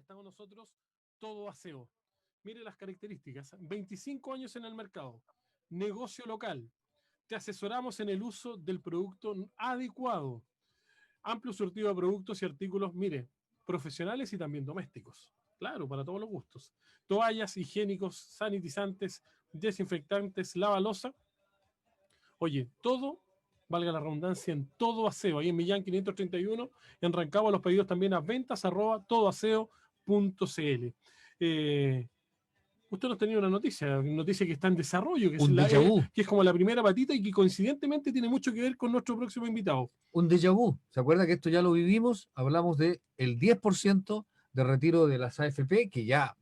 Está con nosotros Todo Aseo. Mire las características. 25 años en el mercado. Negocio local. Te asesoramos en el uso del producto adecuado. Amplio surtido de productos y artículos, mire, profesionales y también domésticos. Claro, para todos los gustos. Toallas, higiénicos, sanitizantes, desinfectantes, lavalosa. Oye, todo, valga la redundancia, en Todo Aseo. Ahí en Millán 531, en Rancagua, los pedidos también a ventas@todoaseo.cl. Usted nos tenía una noticia que está en desarrollo, Un déjà vu. que es como la primera patita y que coincidentemente tiene mucho que ver con nuestro próximo invitado. Un déjà vu. ¿Se acuerda que esto ya lo vivimos? Hablamos de el 10% de retiro de las AFP, que ya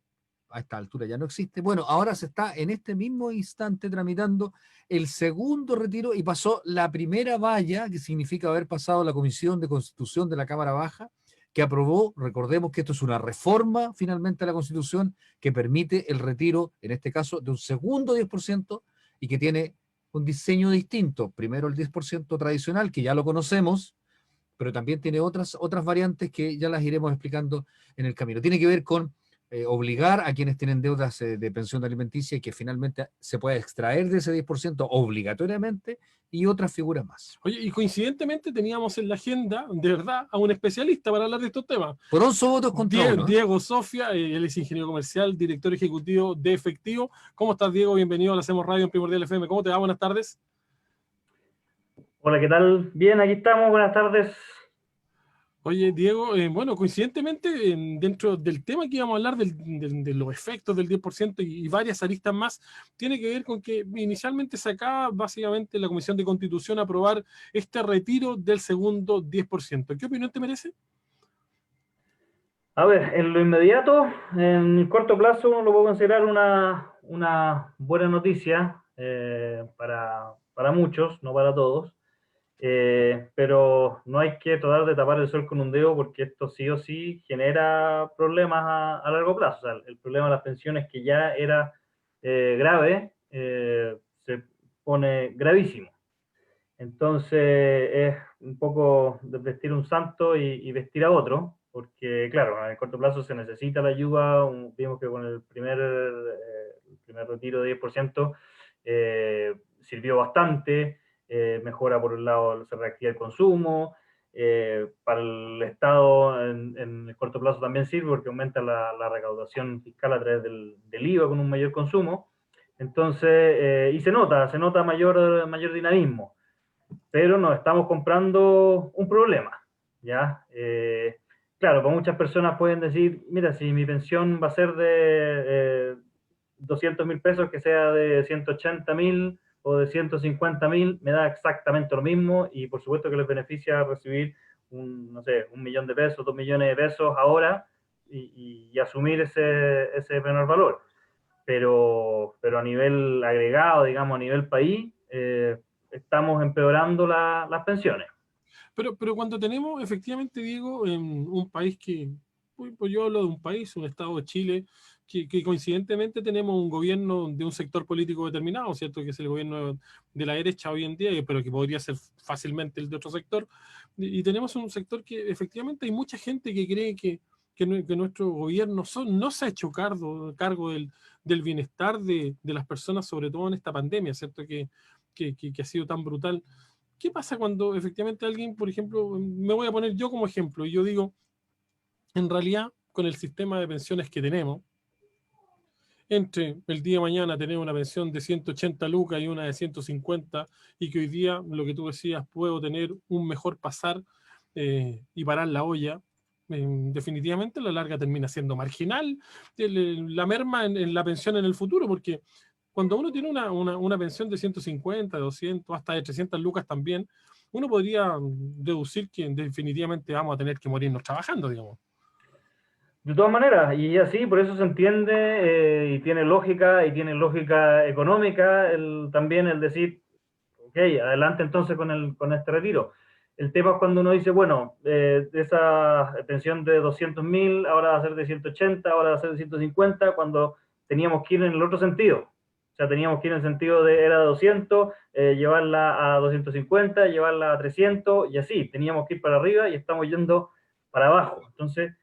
a esta altura ya no existe. Bueno, ahora se está en este mismo instante tramitando el segundo retiro y pasó la primera valla, que significa haber pasado la Comisión de Constitución de la Cámara Baja, que aprobó, recordemos que esto es una reforma finalmente a la Constitución que permite el retiro, en este caso, de un segundo 10% y que tiene un diseño distinto. Primero el 10% tradicional, que ya lo conocemos, pero también tiene otras variantes que ya las iremos explicando en el camino. Tiene que ver con obligar a quienes tienen deudas de pensión alimenticia y que finalmente se pueda extraer de ese 10% obligatoriamente y otras figuras más. Oye, y coincidentemente teníamos en la agenda, de verdad, a un especialista para hablar de estos temas. Por 11 votos contra uno. Diego Sofia, él es ingeniero comercial, director ejecutivo de Efectivo. ¿Cómo estás, Diego? Bienvenido a la Hacemos Radio en Primordial FM. ¿Cómo te va? Buenas tardes. Hola, ¿qué tal? Bien, aquí estamos. Buenas tardes. Oye, Diego, bueno, coincidentemente, dentro del tema que íbamos a hablar de los efectos del 10% y varias aristas más, tiene que ver con que inicialmente se acaba básicamente la Comisión de Constitución a aprobar este retiro del segundo 10%. ¿Qué opinión te merece? A ver, en lo inmediato, en el corto plazo, uno lo puedo considerar una buena noticia para muchos, no para todos. Pero no hay que tratar de tapar el sol con un dedo porque esto sí o sí genera problemas a largo plazo. O sea, el problema de las pensiones, que ya era grave, se pone gravísimo. Entonces es un poco desvestir un santo y vestir a otro, porque claro, en el corto plazo se necesita la ayuda. Vimos que con el primer retiro de 10% sirvió bastante. Mejora por un lado, se reactiva el consumo, para el Estado en el corto plazo también sirve porque aumenta la recaudación fiscal a través del IVA con un mayor consumo. Entonces, y se nota mayor dinamismo, pero nos estamos comprando un problema, ¿ya? Claro, para muchas personas pueden decir, mira, si mi pensión va a ser de 200.000 pesos, que sea de 180.000 o de 150.000, me da exactamente lo mismo, y por supuesto que les beneficia recibir no sé, 1.000.000 de pesos, 2.000.000 de pesos ahora y asumir ese menor valor. Pero a nivel agregado, digamos, a nivel país, estamos empeorando las pensiones. Pero cuando tenemos, efectivamente, Diego, en un país pues yo hablo de un país, un estado de Chile, que coincidentemente tenemos un gobierno de un sector político determinado, ¿cierto? Que es el gobierno de la derecha hoy en día, pero que podría ser fácilmente el de otro sector. Y tenemos un sector que efectivamente hay mucha gente que cree que nuestro gobierno no se ha hecho cargo del bienestar de las personas, sobre todo en esta pandemia, ¿cierto? Que ha sido tan brutal. ¿Qué pasa cuando efectivamente alguien, por ejemplo, me voy a poner yo como ejemplo, y yo digo, en realidad, con el sistema de pensiones que tenemos, entre el día de mañana tener una pensión de 180 lucas y una de 150, y que hoy día, lo que tú decías, puedo tener un mejor pasar y parar la olla, definitivamente a la larga termina siendo marginal la merma en la pensión en el futuro, porque cuando uno tiene una pensión de 150, 200, hasta de 300 lucas también, uno podría deducir que definitivamente vamos a tener que morirnos trabajando, digamos. De todas maneras, y así, por eso se entiende, y tiene lógica económica también el decir, ok, adelante entonces con este retiro. El tema es cuando uno dice, bueno, esa pensión de 200.000 ahora va a ser de 180, ahora va a ser de 150, cuando teníamos que ir en el otro sentido. O sea, teníamos que ir en el sentido de era de 200, llevarla a 250, llevarla a 300, y así, teníamos que ir para arriba y estamos yendo para abajo. Entonces,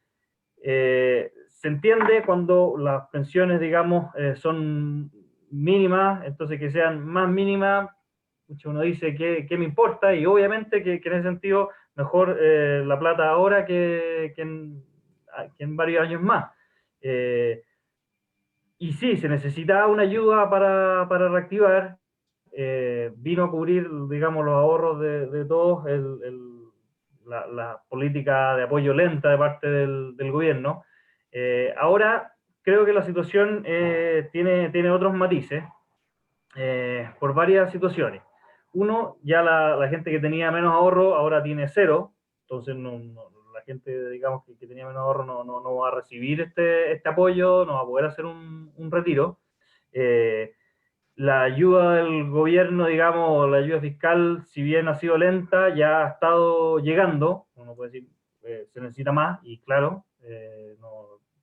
se entiende cuando las pensiones, digamos, son mínimas, entonces que sean más mínimas, uno dice qué me importa, y obviamente que en ese sentido mejor la plata ahora que en varios años más. Y sí, se necesitaba una ayuda para reactivar, vino a cubrir, digamos, los ahorros de todos, la política de apoyo lenta de parte del gobierno. Ahora creo que la situación tiene otros matices, por varias situaciones. Uno, ya la gente que tenía menos ahorro ahora tiene cero, entonces la gente, digamos, que tenía menos ahorro no va a recibir este apoyo, no va a poder hacer un retiro. La ayuda del gobierno, digamos, la ayuda fiscal, si bien ha sido lenta, ya ha estado llegando, uno puede decir, se necesita más, y claro,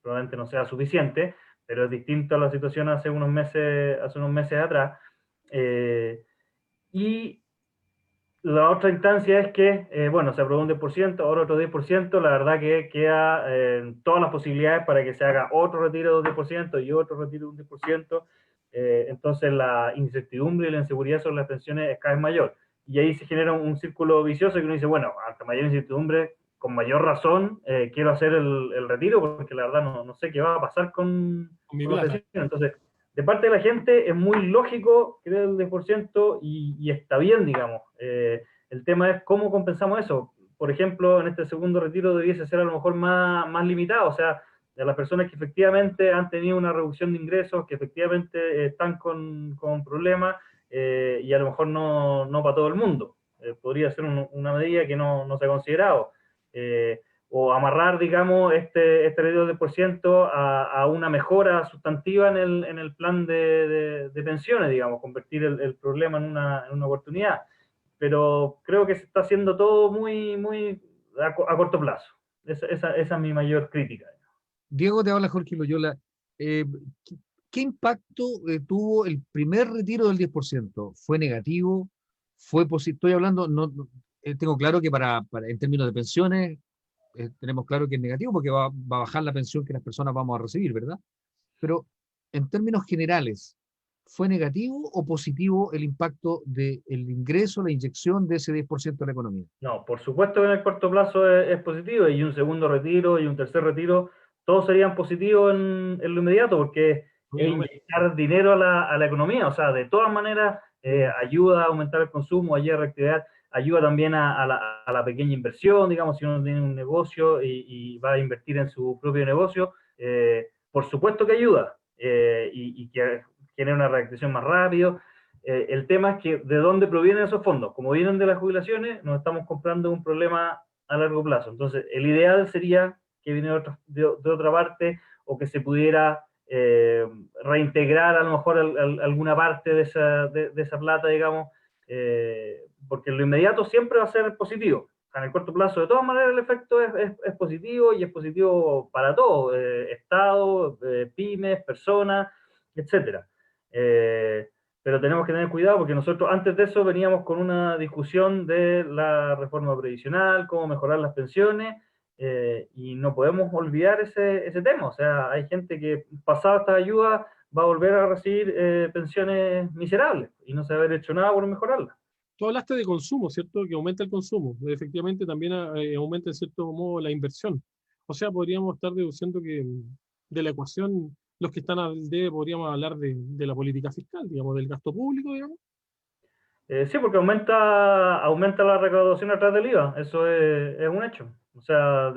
probablemente no sea suficiente, pero es distinto a la situación hace unos meses atrás. Y la otra instancia es que, bueno, se aprobó un 10%, ahora otro 10%, la verdad que queda todas las posibilidades para que se haga otro retiro de un 10% y otro retiro de un 10%, entonces la incertidumbre y la inseguridad sobre las pensiones es cada vez mayor. Y ahí se genera un círculo vicioso que uno dice, bueno, ante mayor incertidumbre, con mayor razón, quiero hacer el retiro, porque la verdad no sé qué va a pasar con Con mi las plata. pensiones. Entonces, de parte de la gente es muy lógico querer el 10% y está bien, digamos. El tema es cómo compensamos eso. Por ejemplo, en este segundo retiro debiese ser a lo mejor más limitado, o sea, de las personas que efectivamente han tenido una reducción de ingresos, que efectivamente están con problemas, y a lo mejor no para todo el mundo. Podría ser una medida que no se ha considerado. O amarrar, digamos, este retiro del por ciento a una mejora sustantiva en el plan de pensiones, digamos, convertir el problema en una oportunidad. Pero creo que se está haciendo todo muy a corto plazo. Esa es mi mayor crítica. Diego, te habla Jorge Loyola. Eh, ¿Qué impacto tuvo el primer retiro del 10%? ¿Fue negativo? ¿Fue positivo? Estoy hablando, tengo claro que en términos de pensiones, tenemos claro que es negativo porque va a bajar la pensión que las personas vamos a recibir, ¿verdad? Pero en términos generales, ¿fue negativo o positivo el impacto del ingreso, la inyección de ese 10% de la economía? No, por supuesto que en el corto plazo es positivo, y un segundo retiro y un tercer retiro, todos serían positivos en lo inmediato, porque es inyectar dinero a la economía. O sea, de todas maneras, ayuda a aumentar el consumo, ayuda a reactivar, ayuda también a la pequeña inversión, digamos, si uno tiene un negocio y va a invertir en su propio negocio, por supuesto que ayuda, y que genera una reactivación más rápido. El tema es que de dónde provienen esos fondos. Como vienen de las jubilaciones, nos estamos comprando un problema a largo plazo. Entonces, el ideal sería que viniera de otra parte, o que se pudiera reintegrar a lo mejor alguna parte de esa plata, digamos, porque en lo inmediato siempre va a ser positivo. En el corto plazo, de todas maneras, el efecto es positivo, y es positivo para todos, Estado, pymes, personas, etcétera. Pero tenemos que tener cuidado, porque nosotros antes de eso veníamos con una discusión de la reforma previsional, cómo mejorar las pensiones, y no podemos olvidar ese tema. O sea, hay gente que pasada esta ayuda va a volver a recibir pensiones miserables y no se va a haber hecho nada por mejorarlas. Tú hablaste de consumo, ¿cierto? Que aumenta el consumo. Efectivamente, también aumenta en cierto modo la inversión. O sea, podríamos estar deduciendo que de la ecuación, los que están al debe, podríamos hablar de la política fiscal, digamos, del gasto público, digamos. Sí, porque aumenta la recaudación a través del IVA, eso es un hecho. O sea,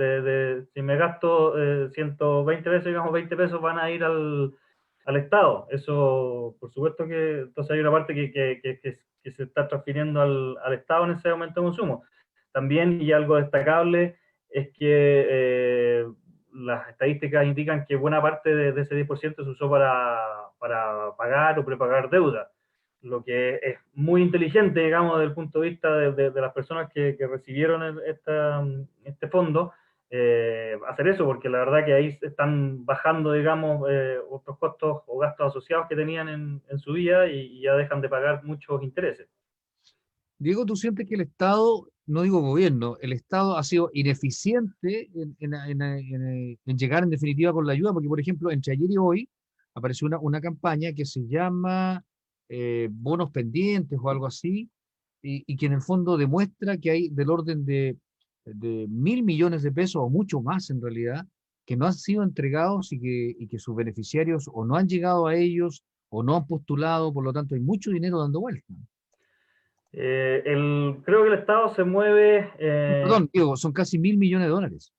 si me gasto 120 pesos, digamos, 20 pesos van a ir al Estado. Eso, por supuesto que entonces hay una parte que se está transfiriendo al Estado en ese aumento de consumo. También, y algo destacable, es que las estadísticas indican que buena parte de ese 10% se usó para pagar o prepagar deuda, lo que es muy inteligente, digamos, desde el punto de vista de las personas que recibieron este fondo, hacer eso, porque la verdad que ahí están bajando, digamos, otros costos o gastos asociados que tenían en su vida, y ya dejan de pagar muchos intereses. Diego, ¿tú sientes que el Estado, no digo gobierno, el Estado ha sido ineficiente en llegar en definitiva con la ayuda? Porque, por ejemplo, entre ayer y hoy apareció una campaña que se llama bonos pendientes o algo así, y que en el fondo demuestra que hay del orden de 1.000 millones de pesos o mucho más en realidad, que no han sido entregados y que sus beneficiarios o no han llegado a ellos o no han postulado, por lo tanto hay mucho dinero dando vuelta. Creo que el Estado se mueve, Perdón, Diego, son casi 1.000 millones de dólares.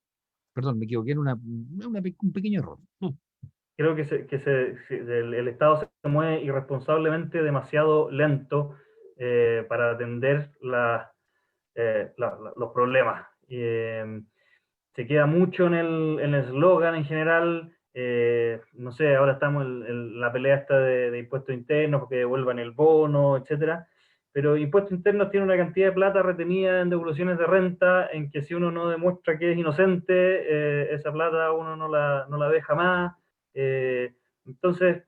Perdón, me equivoqué en un pequeño error. creo que, el Estado se mueve irresponsablemente demasiado lento para atender los problemas. Se queda mucho en el eslogan en general. No sé, ahora estamos en la pelea esta de impuestos internos, que devuelvan el bono, etcétera. Pero impuestos internos tiene una cantidad de plata retenida en devoluciones de renta, en que si uno no demuestra que es inocente, esa plata uno no la ve jamás. Entonces,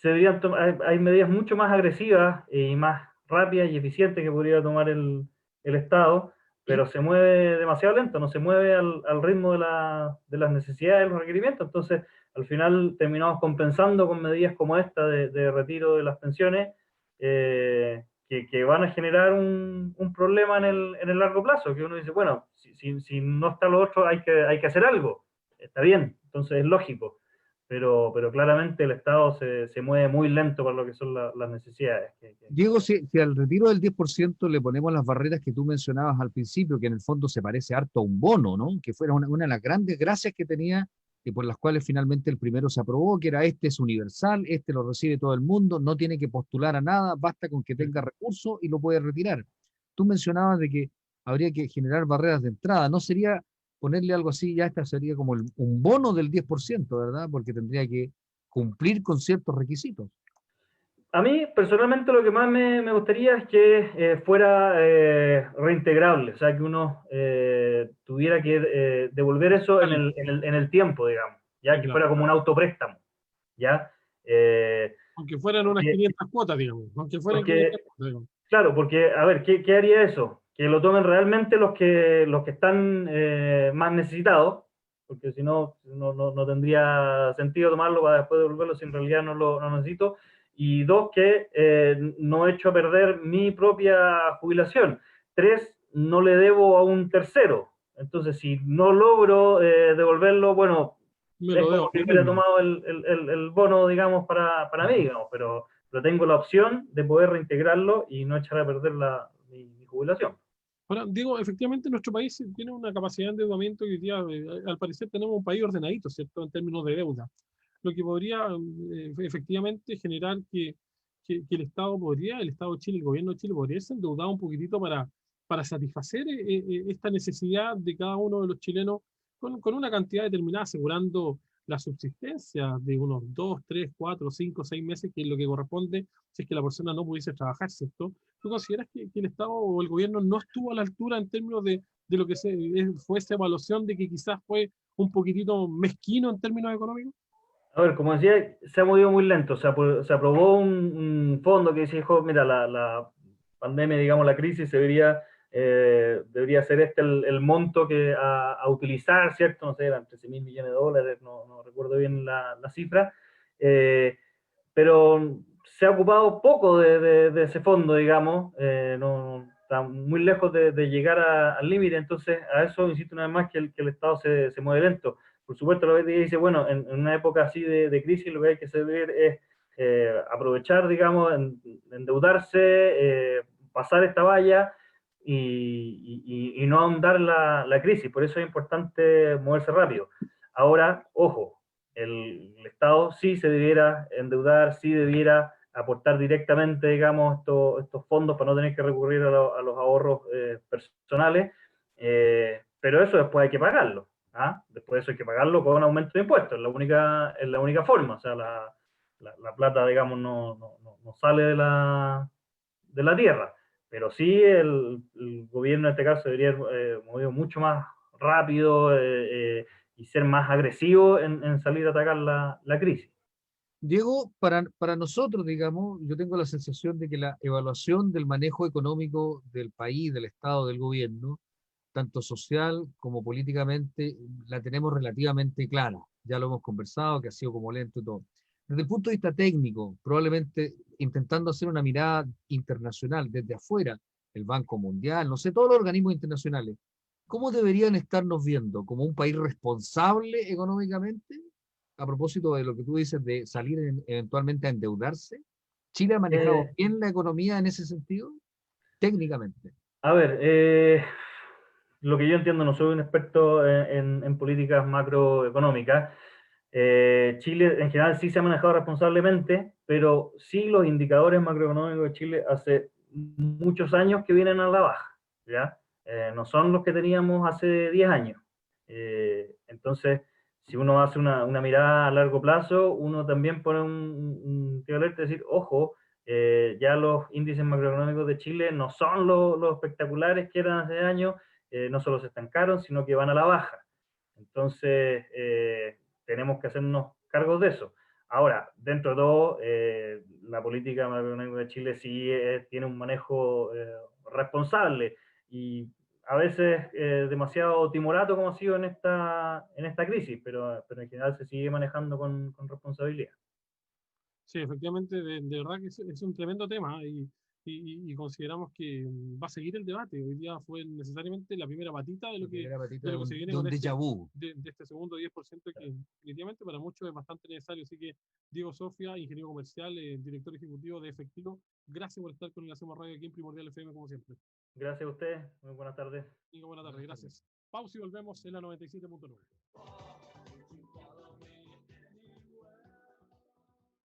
hay medidas mucho más agresivas y más rápidas y eficientes que podría tomar el Estado, pero se mueve demasiado lento, no se mueve al ritmo de las necesidades, de los requerimientos. Entonces, al final terminamos compensando con medidas como esta de retiro de las pensiones, que van a generar un problema en el largo plazo, que uno dice, bueno, si no está lo otro, hay que hacer algo. Está bien, entonces es lógico. Pero claramente el Estado se mueve muy lento para lo que son las necesidades. Diego, si al retiro del 10% le ponemos las barreras que tú mencionabas al principio, que en el fondo se parece harto a un bono, ¿no? Que fuera una de las grandes gracias que tenía y por las cuales finalmente el primero se aprobó, que era este es universal, este lo recibe todo el mundo, no tiene que postular a nada, basta con que tenga recursos y lo puede retirar. Tú mencionabas de que habría que generar barreras de entrada, ¿no sería ponerle algo así? Ya esta sería como un bono del 10%, ¿verdad? Porque tendría que cumplir con ciertos requisitos. A mí, personalmente, lo que más me gustaría es que fuera reintegrable, o sea, que uno tuviera que devolver eso Dale, en el tiempo, digamos, ya sí, que claro. fuera como un autopréstamo, ¿ya? Eh, Aunque fueran unas porque, 500 cuotas, digamos. Aunque fueran porque 500 cuotas, digamos. Claro, porque, a ver, ¿qué haría eso? Que lo tomen realmente los que están más necesitados, porque si no, no tendría sentido tomarlo para después devolverlo si en realidad no necesito. Y dos, que no he hecho a perder mi propia jubilación. Tres, no le debo a un tercero. Entonces, si no logro devolverlo, bueno, Me es lo debo como a si mí hubiera mismo. tomado el bono, digamos, para mí, digamos, pero tengo la opción de poder reintegrarlo y no echar a perder mi jubilación. Ahora, digo, efectivamente nuestro país tiene una capacidad de endeudamiento que hoy día, al parecer tenemos un país ordenadito, ¿cierto? En términos de deuda. Lo que podría efectivamente generar que el Estado de Chile, el gobierno de Chile podría ser endeudado un poquitito para satisfacer esta necesidad de cada uno de los chilenos con una cantidad determinada, asegurando la subsistencia de unos 2, 3, 4, 5, 6 meses, que es lo que corresponde si es que la persona no pudiese trabajar, ¿cierto? ¿Tú consideras que el Estado o el gobierno no estuvo a la altura en términos de lo que fue esa evaluación de que quizás fue un poquitito mezquino en términos económicos? A ver, como decía, se ha movido muy lento. Se aprobó un fondo que dijo, mira, la pandemia, digamos, la crisis, debería ser el monto a utilizar, ¿cierto? No sé, eran 13.000 millones de dólares, no recuerdo bien la cifra. Pero se ha ocupado poco de ese fondo, digamos, no, está muy lejos de llegar al límite. Entonces a eso insisto una vez más, que el Estado se mueve lento. Por supuesto, lo que dice, bueno, en una época así de crisis, lo que hay que hacer es aprovechar, digamos, endeudarse, pasar esta valla y no ahondar la crisis. Por eso es importante moverse rápido. Ahora, ojo, el Estado sí se debiera endeudar, sí debiera aportar directamente, digamos, estos fondos para no tener que recurrir a los ahorros personales, pero eso después hay que pagarlo. ¿Ah? Después de eso hay que pagarlo con un aumento de impuestos, es la única forma. O sea, la plata, digamos, no sale de la tierra, pero sí el gobierno en este caso debería mover mucho más rápido y ser más agresivo en salir a atacar la crisis. Diego, para nosotros, digamos, yo tengo la sensación de que la evaluación del manejo económico del país, del Estado, del gobierno, tanto social como políticamente, la tenemos relativamente clara. Ya lo hemos conversado, que ha sido como lento y todo. Desde el punto de vista técnico, probablemente intentando hacer una mirada internacional desde afuera, el Banco Mundial, no sé, todos los organismos internacionales, ¿cómo deberían estarnos viendo? ¿Como un país responsable económicamente? A propósito de lo que tú dices de salir eventualmente a endeudarse. ¿Chile ha manejado Eh, bien la economía en ese sentido? Técnicamente. a ver, lo que yo entiendo, no soy un experto en políticas macroeconómicas. Chile en general sí se ha manejado responsablemente, pero sí los indicadores macroeconómicos de Chile hace muchos años que vienen a la baja, ¿ya? No son los que teníamos hace 10 años. Entonces, si uno hace una mirada a largo plazo, uno también pone un tío alerta y decir, ojo, ya los índices macroeconómicos de Chile no son los espectaculares que eran hace años, no solo se estancaron, sino que van a la baja. Entonces, tenemos que hacernos cargos de eso. Ahora, dentro de todo, la política macroeconómica de Chile sí tiene un manejo responsable y a veces demasiado timorato como ha sido en esta crisis, pero en general se sigue manejando con responsabilidad. Sí, efectivamente, de verdad que es un tremendo tema y consideramos que va a seguir el debate. Hoy día fue necesariamente la primera patita La primera patita de lo que se viene de con un déjà vu. de este segundo 10% que definitivamente para muchos es bastante necesario. Así que Diego Sofía, ingeniero comercial, director ejecutivo de Efectivo, gracias por estar con el Hacemos Radio aquí en Primordial FM como siempre. Gracias a ustedes, muy buenas tardes. Y buena tarde, Buenas tardes. gracias. Pausa y volvemos en la 97.9.